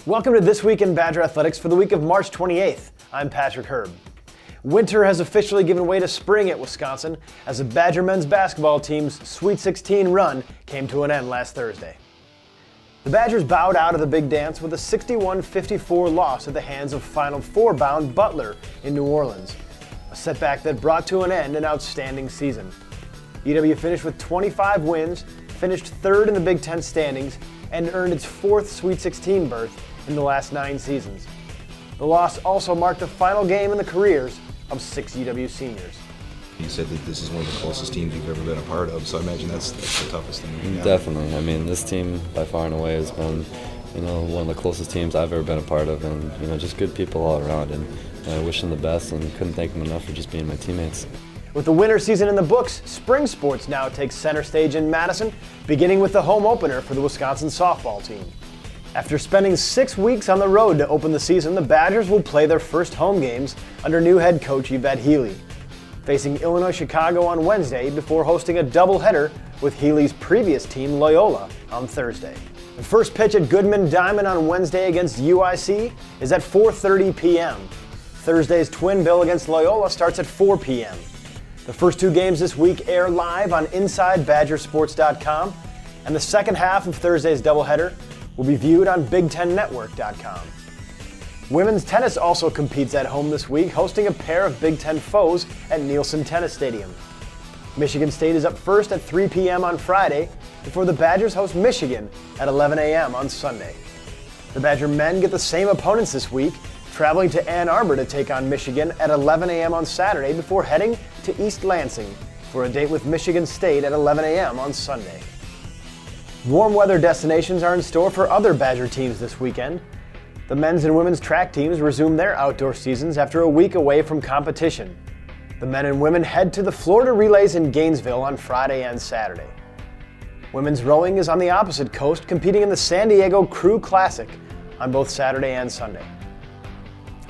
Welcome to This Week in Badger Athletics for the week of March 28th. I'm Patrick Herb. Winter has officially given way to spring at Wisconsin as the Badger men's basketball team's Sweet 16 run came to an end last Thursday. The Badgers bowed out of the big dance with a 61-54 loss at the hands of Final Four bound Butler in New Orleans, a setback that brought to an end an outstanding season. UW finished with 25 wins, finished third in the Big Ten standings, and earned its fourth Sweet 16 berth in the last 9 seasons. The loss also marked the final game in the careers of 6 UW seniors. You said that this is one of the closest teams you've ever been a part of, so I imagine that's the toughest thing. Definitely. I mean, this team by far and away has been, one of the closest teams I've ever been a part of, and just good people all around. And I wish them the best, and couldn't thank them enough for just being my teammates. With the winter season in the books, spring sports now takes center stage in Madison, beginning with the home opener for the Wisconsin softball team. After spending 6 weeks on the road to open the season, the Badgers will play their first home games under new head coach Yvette Healy, facing Illinois Chicago on Wednesday before hosting a doubleheader with Healy's previous team Loyola on Thursday. The first pitch at Goodman Diamond on Wednesday against UIC is at 4:30 p.m. Thursday's twin bill against Loyola starts at 4 p.m. The first 2 games this week air live on InsideBadgerSports.com, and the second half of Thursday's doubleheader will be viewed on BigTenNetwork.com. Women's tennis also competes at home this week, hosting a pair of Big Ten foes at Nielsen Tennis Stadium. Michigan State is up first at 3 p.m. on Friday, before the Badgers host Michigan at 11 a.m. on Sunday. The Badger men get the same opponents this week, traveling to Ann Arbor to take on Michigan at 11 a.m. on Saturday before heading to East Lansing for a date with Michigan State at 11 a.m. on Sunday. Warm weather destinations are in store for other Badger teams this weekend. The men's and women's track teams resume their outdoor seasons after a week away from competition. The men and women head to the Florida Relays in Gainesville on Friday and Saturday. Women's rowing is on the opposite coast, competing in the San Diego Crew Classic on both Saturday and Sunday.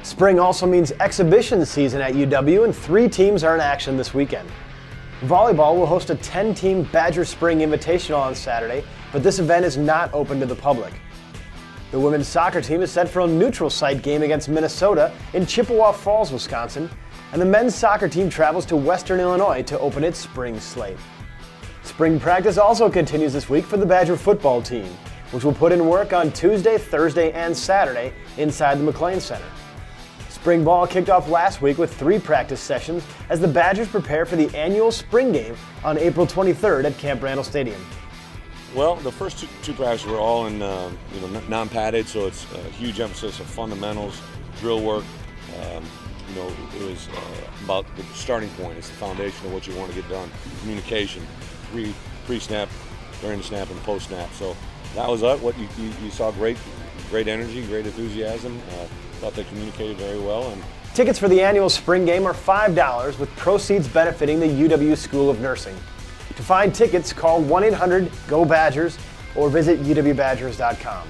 Spring also means exhibition season at UW, and 3 teams are in action this weekend. Volleyball will host a 10-team Badger Spring Invitational on Saturday, but this event is not open to the public. The women's soccer team is set for a neutral site game against Minnesota in Chippewa Falls, Wisconsin, and the men's soccer team travels to Western Illinois to open its spring slate. Spring practice also continues this week for the Badger football team, which will put in work on Tuesday, Thursday, and Saturday inside the McLean Center. Spring ball kicked off last week with 3 practice sessions as the Badgers prepare for the annual spring game on April 23rd at Camp Randall Stadium. Well, the first two practices were all in non-padded, so it's a huge emphasis of fundamentals, drill work. It was about the starting point. It's the foundation of what you want to get done. Communication, pre-snap, during the snap, and post-snap. So that was what you saw. Great energy, great enthusiasm. Thought they communicated very well. And tickets for the annual spring game are $5, with proceeds benefiting the UW School of Nursing. To find tickets, call 1-800-GO-BADGERS or visit uwbadgers.com.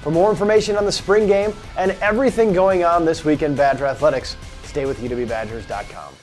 For more information on the spring game and everything going on this week in Badger Athletics, stay with uwbadgers.com.